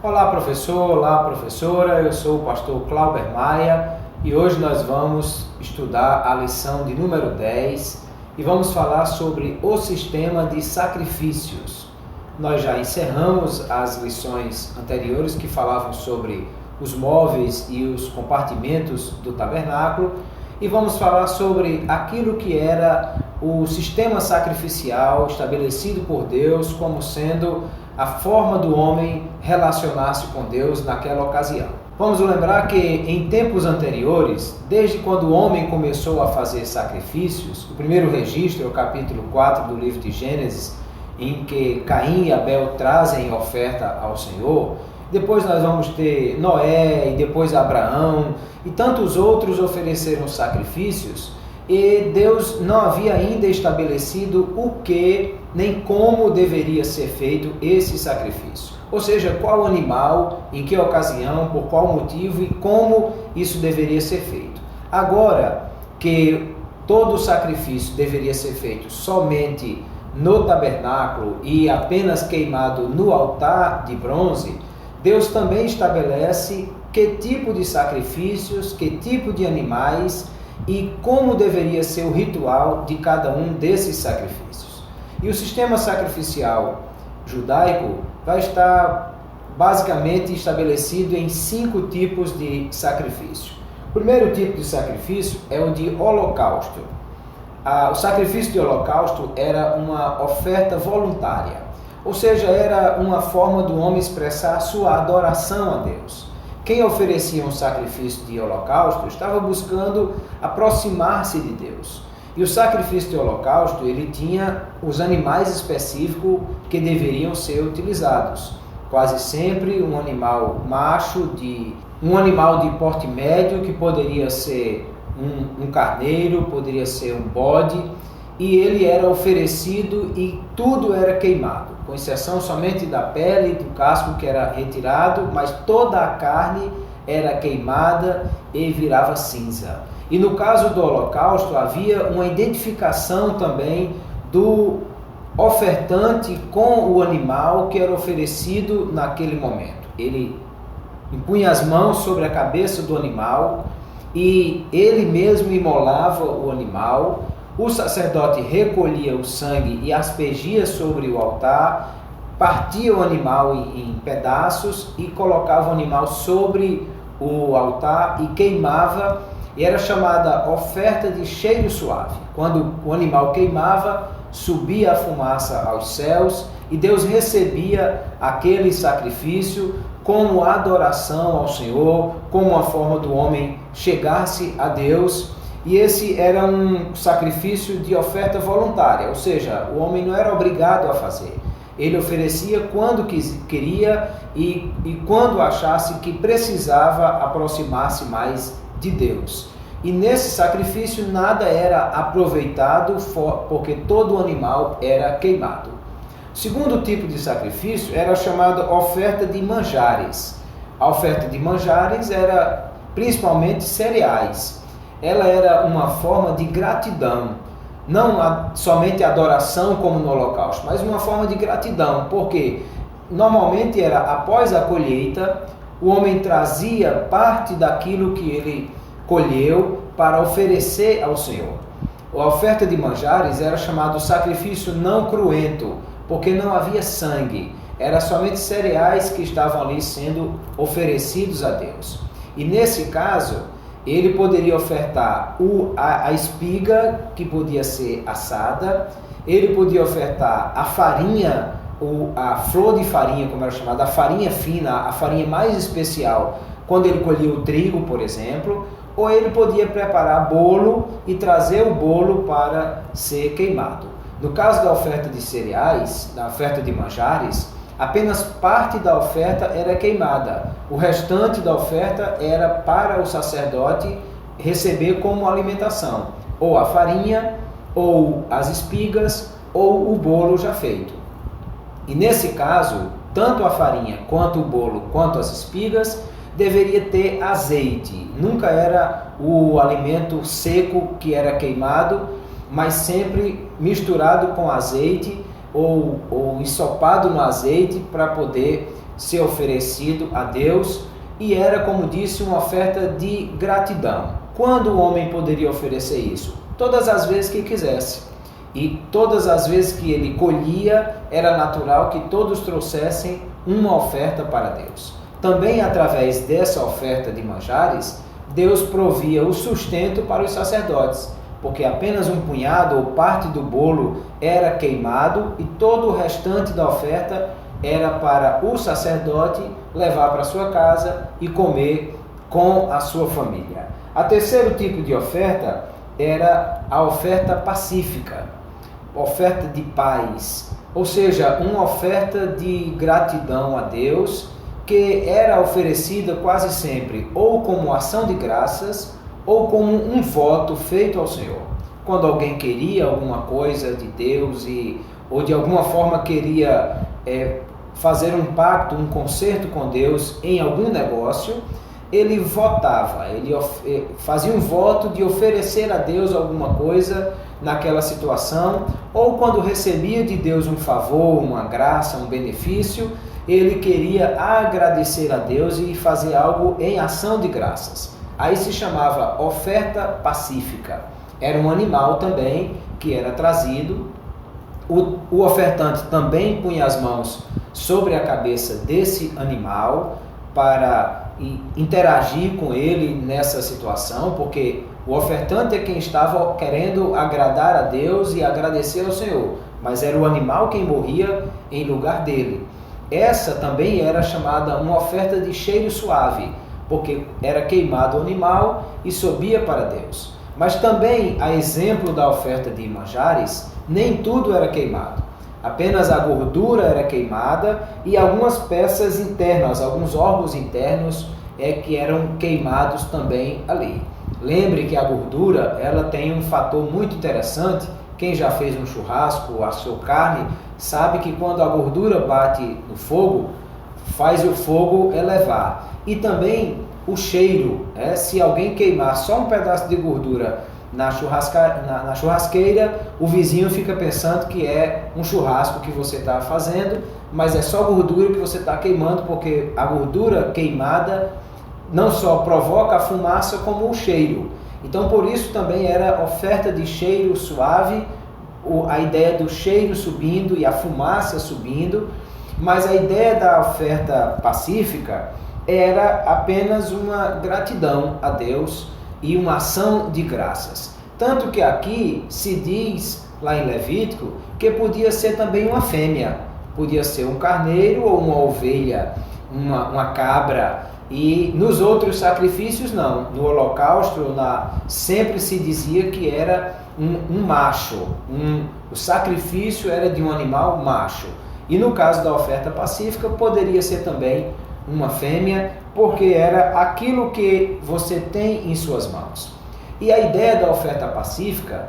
Olá professor, olá professora, eu sou o pastor Clauber Maia e hoje nós vamos estudar a lição de número 10 e vamos falar sobre o sistema de sacrifícios. Nós já encerramos as lições anteriores que falavam sobre os móveis e os compartimentos do tabernáculo e vamos falar sobre aquilo que era o sistema sacrificial estabelecido por Deus como sendo a forma do homem relacionar-se com Deus naquela ocasião. Vamos lembrar que em tempos anteriores, desde quando o homem começou a fazer sacrifícios, o primeiro registro é o capítulo 4 do livro de Gênesis, em que Caim e Abel trazem oferta ao Senhor. Depois nós vamos ter Noé e depois Abraão e tantos outros ofereceram sacrifícios e Deus não havia ainda estabelecido o que nem como deveria ser feito esse sacrifício. Ou seja, qual animal, em que ocasião, por qual motivo e como isso deveria ser feito. Agora que todo o sacrifício deveria ser feito somente no tabernáculo e apenas queimado no altar de bronze, Deus também estabelece que tipo de sacrifícios, que tipo de animais e como deveria ser o ritual de cada um desses sacrifícios. E o sistema sacrificial judaico vai estar basicamente estabelecido em 5 tipos de sacrifício. O primeiro tipo de sacrifício é o de holocausto. O sacrifício de holocausto era uma oferta voluntária, ou seja, era uma forma do homem expressar sua adoração a Deus. Quem oferecia um sacrifício de holocausto estava buscando aproximar-se de Deus. E o sacrifício de holocausto, ele tinha os animais específicos que deveriam ser utilizados. Quase sempre um animal macho, um animal de porte médio, que poderia ser um carneiro, poderia ser um bode, e ele era oferecido e tudo era queimado, com exceção somente da pele e do casco que era retirado, mas toda a carne era queimada e virava cinza. E no caso do holocausto havia uma identificação também do ofertante com o animal que era oferecido naquele momento. Ele impunha as mãos sobre a cabeça do animal e ele mesmo imolava o animal. O sacerdote recolhia o sangue e aspergia sobre o altar, partia o animal em pedaços e colocava o animal sobre o altar e queimava, e era chamada oferta de cheiro suave. Quando o animal queimava, subia a fumaça aos céus e Deus recebia aquele sacrifício como adoração ao Senhor, como uma forma do homem chegar-se a Deus. E esse era um sacrifício de oferta voluntária, ou seja, o homem não era obrigado a fazer. Ele oferecia quando queria e quando achasse que precisava aproximar-se mais de Deus. E nesse sacrifício nada era aproveitado porque todo o animal era queimado. O segundo tipo de sacrifício era chamada oferta de manjares. A oferta de manjares era principalmente cereais. Ela era uma forma de gratidão, não somente adoração como no holocausto, mas uma forma de gratidão, porque normalmente era após a colheita, o homem trazia parte daquilo que ele colheu para oferecer ao Senhor. A oferta de manjares era chamado sacrifício não cruento, porque não havia sangue, era somente cereais que estavam ali sendo oferecidos a Deus. E nesse caso, ele poderia ofertar a espiga, que podia ser assada, ele podia ofertar a farinha, a flor de farinha, como era chamada, a farinha fina, a farinha mais especial, quando ele colhia o trigo, por exemplo, ou ele podia preparar bolo e trazer o bolo para ser queimado. No caso da oferta de cereais, da oferta de manjares, apenas parte da oferta era queimada. O restante da oferta era para o sacerdote receber como alimentação, ou a farinha, ou as espigas, ou o bolo já feito. E nesse caso, tanto a farinha, quanto o bolo, quanto as espigas, deveria ter azeite. Nunca era o alimento seco que era queimado, mas sempre misturado com azeite ou ensopado no azeite para poder ser oferecido a Deus e era, como disse, uma oferta de gratidão. Quando o homem poderia oferecer isso? Todas as vezes que quisesse. E todas as vezes que ele colhia, era natural que todos trouxessem uma oferta para Deus. Também através dessa oferta de manjares, Deus provia o sustento para os sacerdotes, porque apenas um punhado ou parte do bolo era queimado e todo o restante da oferta era para o sacerdote levar para sua casa e comer com a sua família. O terceiro tipo de oferta era a oferta pacífica, oferta de paz, ou seja, uma oferta de gratidão a Deus, que era oferecida quase sempre ou como ação de graças ou como um voto feito ao Senhor. Quando alguém queria alguma coisa de Deus ou de alguma forma queria fazer um pacto, um concerto com Deus em algum negócio, ele votava, ele fazia um voto de oferecer a Deus alguma coisa naquela situação, ou quando recebia de Deus um favor, uma graça, um benefício, ele queria agradecer a Deus e fazer algo em ação de graças. Aí se chamava oferta pacífica. Era um animal também que era trazido. O ofertante também punha as mãos sobre a cabeça desse animal para interagir com ele nessa situação, porque o ofertante é quem estava querendo agradar a Deus e agradecer ao Senhor, mas era o animal quem morria em lugar dele. Essa também era chamada uma oferta de cheiro suave, porque era queimado o animal e subia para Deus. Mas também, a exemplo da oferta de manjares, nem tudo era queimado. Apenas a gordura era queimada e algumas peças internas, alguns órgãos internos que eram queimados também ali. Lembre que a gordura ela tem um fator muito interessante. Quem já fez um churrasco, assou carne, sabe que quando a gordura bate no fogo, faz o fogo elevar. E também o cheiro, se alguém queimar só um pedaço de gordura na churrasqueira, o vizinho fica pensando que é um churrasco que você está fazendo, mas é só gordura que você está queimando, porque a gordura queimada não só provoca a fumaça, como o cheiro. Então, por isso também era oferta de cheiro suave, a ideia do cheiro subindo e a fumaça subindo, mas a ideia da oferta pacífica era apenas uma gratidão a Deus e uma ação de graças. Tanto que aqui se diz, lá em Levítico, que podia ser também uma fêmea, podia ser um carneiro ou uma ovelha, uma cabra. E nos outros sacrifícios não. No holocausto sempre se dizia que era um macho. O sacrifício era de um animal macho. E no caso da oferta pacífica poderia ser também uma fêmea, porque era aquilo que você tem em suas mãos. E a ideia da oferta pacífica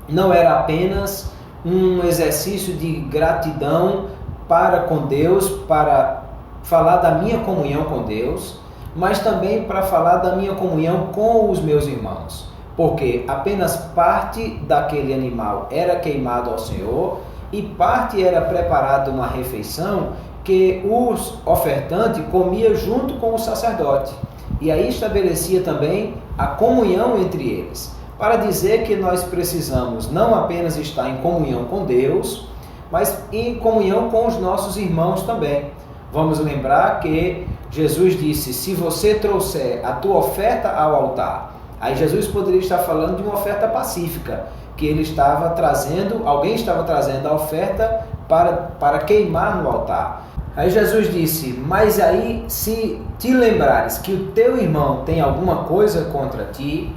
não era apenas um exercício de gratidão para com Deus, para falar da minha comunhão com Deus, mas também para falar da minha comunhão com os meus irmãos, porque apenas parte daquele animal era queimado ao Senhor e parte era preparada uma refeição que o ofertante comia junto com o sacerdote. E aí estabelecia também a comunhão entre eles, para dizer que nós precisamos não apenas estar em comunhão com Deus, mas em comunhão com os nossos irmãos também. Vamos lembrar que Jesus disse, se você trouxer a tua oferta ao altar, aí Jesus poderia estar falando de uma oferta pacífica, que ele estava trazendo, alguém estava trazendo a oferta para queimar no altar. Aí Jesus disse, mas aí se te lembrares que o teu irmão tem alguma coisa contra ti,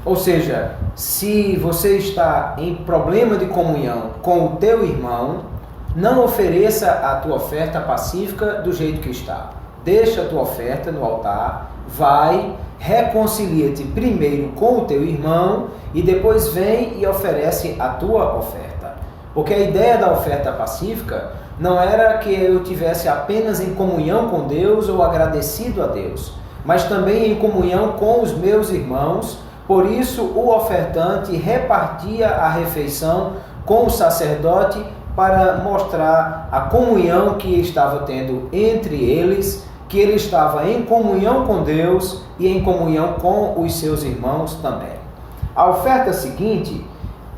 ou seja, se você está em problema de comunhão com o teu irmão, não ofereça a tua oferta pacífica do jeito que está. Deixa a tua oferta no altar, vai, reconcilia-te primeiro com o teu irmão e depois vem e oferece a tua oferta. Porque a ideia da oferta pacífica não era que eu tivesse apenas em comunhão com Deus ou agradecido a Deus, mas também em comunhão com os meus irmãos. Por isso o ofertante repartia a refeição com o sacerdote para mostrar a comunhão que estava tendo entre eles, que ele estava em comunhão com Deus e em comunhão com os seus irmãos também. A oferta seguinte,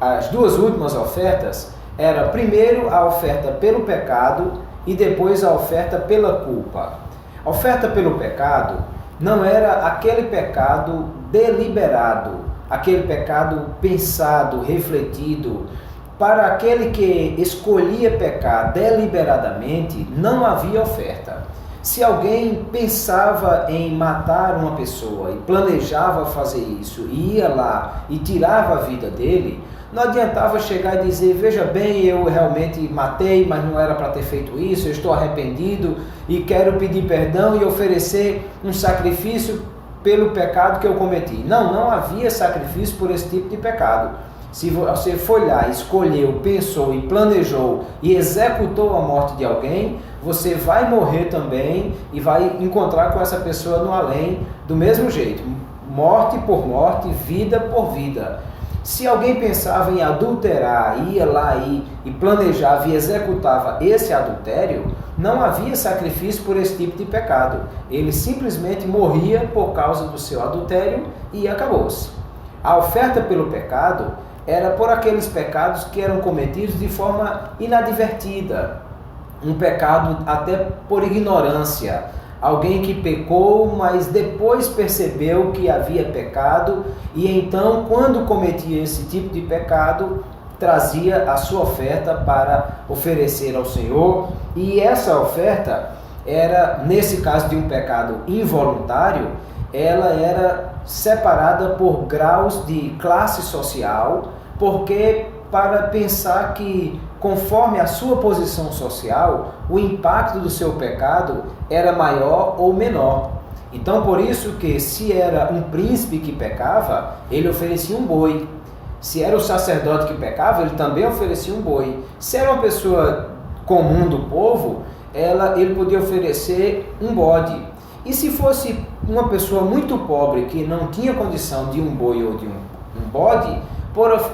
as duas últimas ofertas, era primeiro a oferta pelo pecado e depois a oferta pela culpa. A oferta pelo pecado não era aquele pecado deliberado, aquele pecado pensado, refletido. Para aquele que escolhia pecar deliberadamente, não havia oferta. Se alguém pensava em matar uma pessoa e planejava fazer isso, e ia lá e tirava a vida dele, não adiantava chegar e dizer, veja bem, eu realmente matei, mas não era para ter feito isso, eu estou arrependido e quero pedir perdão e oferecer um sacrifício pelo pecado que eu cometi. Não havia sacrifício por esse tipo de pecado. Se você foi lá, escolheu, pensou e planejou e executou a morte de alguém, você vai morrer também e vai encontrar com essa pessoa no além do mesmo jeito. Morte por morte, vida por vida. Se alguém pensava em adulterar, ia lá e planejava e executava esse adultério, não havia sacrifício por esse tipo de pecado. Ele simplesmente morria por causa do seu adultério e acabou-se. A oferta pelo pecado era por aqueles pecados que eram cometidos de forma inadvertida. Um pecado até por ignorância. Alguém que pecou, mas depois percebeu que havia pecado e então, quando cometia esse tipo de pecado, trazia a sua oferta para oferecer ao Senhor. E essa oferta era, nesse caso de um pecado involuntário, ela era separada por graus de classe social, porque para pensar que, conforme a sua posição social, o impacto do seu pecado era maior ou menor. Então, por isso que, se era um príncipe que pecava, ele oferecia um boi. Se era o sacerdote que pecava, ele também oferecia um boi. Se era uma pessoa comum do povo, ele podia oferecer um bode. E se fosse uma pessoa muito pobre, que não tinha condição de um boi ou de um bode,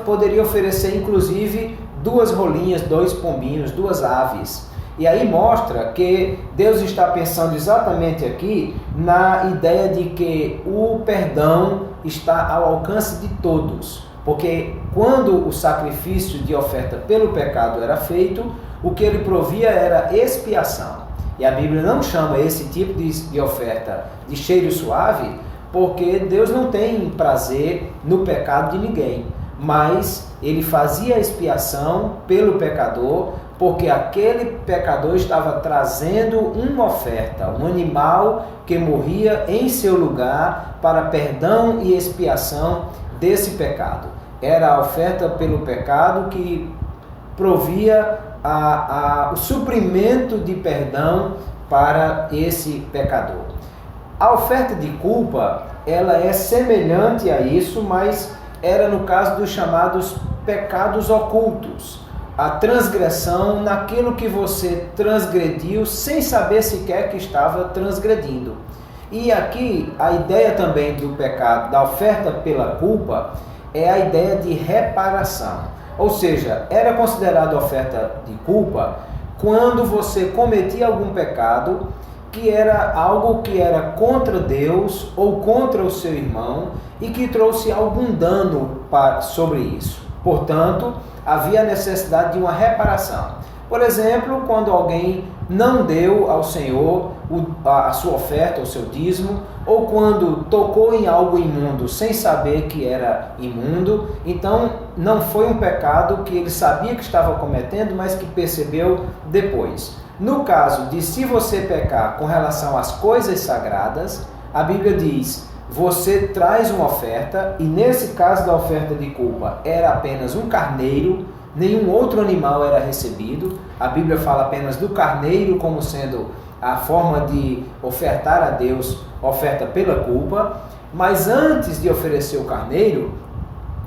poderia oferecer inclusive 2 rolinhas, 2 pombinhos, 2 aves. E aí mostra que Deus está pensando exatamente aqui na ideia de que o perdão está ao alcance de todos. Porque quando o sacrifício de oferta pelo pecado era feito, o que ele provia era expiação. E a Bíblia não chama esse tipo de oferta de cheiro suave, porque Deus não tem prazer no pecado de ninguém. Mas ele fazia a expiação pelo pecador, porque aquele pecador estava trazendo uma oferta, um animal que morria em seu lugar para perdão e expiação desse pecado. Era a oferta pelo pecado que provia o suprimento de perdão para esse pecador. A oferta de culpa, ela é semelhante a isso, mas era no caso dos chamados pecados ocultos. A transgressão naquilo que você transgrediu sem saber sequer que estava transgredindo. E aqui a ideia também do pecado, da oferta pela culpa, é a ideia de reparação. Ou seja, era considerada oferta de culpa quando você cometia algum pecado que era algo que era contra Deus ou contra o seu irmão e que trouxe algum dano sobre isso. Portanto, havia a necessidade de uma reparação. Por exemplo, quando alguém não deu ao Senhor a sua oferta, o seu dízimo, ou quando tocou em algo imundo sem saber que era imundo, então não foi um pecado que ele sabia que estava cometendo, mas que percebeu depois. No caso de se você pecar com relação às coisas sagradas, a Bíblia diz, você traz uma oferta, e nesse caso da oferta de culpa era apenas um carneiro, nenhum outro animal era recebido. A Bíblia fala apenas do carneiro como sendo a forma de ofertar a Deus, oferta pela culpa. Mas antes de oferecer o carneiro,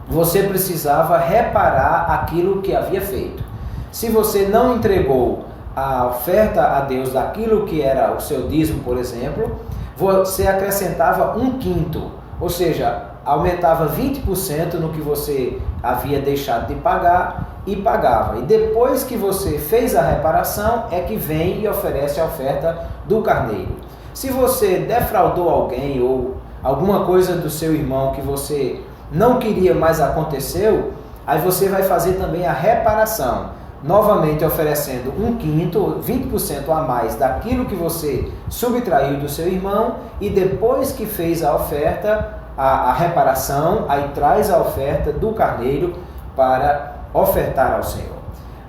você precisava reparar aquilo que havia feito. Se você não entregou a oferta a Deus daquilo que era o seu dízimo, por exemplo, você acrescentava 1/5, ou seja, aumentava 20% no que você havia deixado de pagar e pagava. E depois que você fez a reparação, é que vem e oferece a oferta do carneiro. Se você defraudou alguém ou alguma coisa do seu irmão que você não queria, mas aconteceu, aí você vai fazer também a reparação, novamente oferecendo 1/5, 20% a mais daquilo que você subtraiu do seu irmão, e depois que fez a oferta, a reparação, aí traz a oferta do carneiro para ofertar ao Senhor.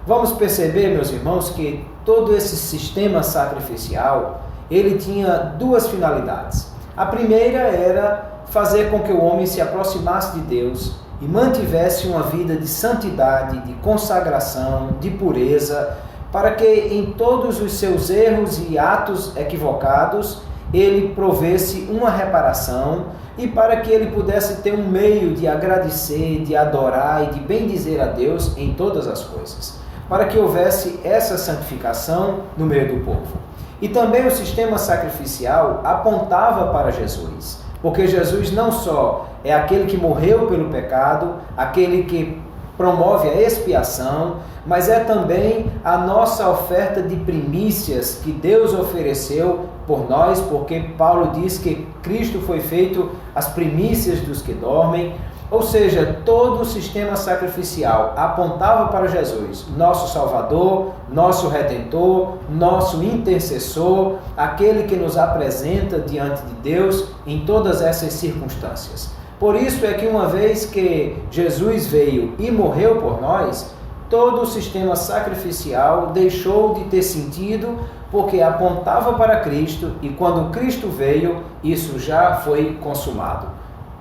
Vamos perceber, meus irmãos, que todo esse sistema sacrificial, ele tinha duas finalidades. A primeira era fazer com que o homem se aproximasse de Deus e mantivesse uma vida de santidade, de consagração, de pureza, para que em todos os seus erros e atos equivocados, ele provesse uma reparação e para que ele pudesse ter um meio de agradecer, de adorar e de bendizer a Deus em todas as coisas, para que houvesse essa santificação no meio do povo. E também o sistema sacrificial apontava para Jesus, porque Jesus não só é aquele que morreu pelo pecado, aquele que promove a expiação, mas é também a nossa oferta de primícias que Deus ofereceu por nós, porque Paulo diz que Cristo foi feito as primícias dos que dormem. Ou seja, todo o sistema sacrificial apontava para Jesus, nosso Salvador, nosso Redentor, nosso intercessor, aquele que nos apresenta diante de Deus em todas essas circunstâncias. Por isso é que uma vez que Jesus veio e morreu por nós, todo o sistema sacrificial deixou de ter sentido, porque apontava para Cristo, e quando Cristo veio, isso já foi consumado.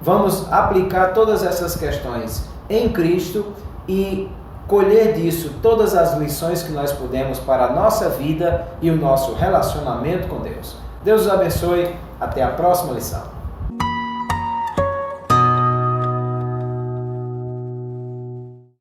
Vamos aplicar todas essas questões em Cristo e colher disso todas as lições que nós podemos para a nossa vida e o nosso relacionamento com Deus. Deus os abençoe. Até a próxima lição.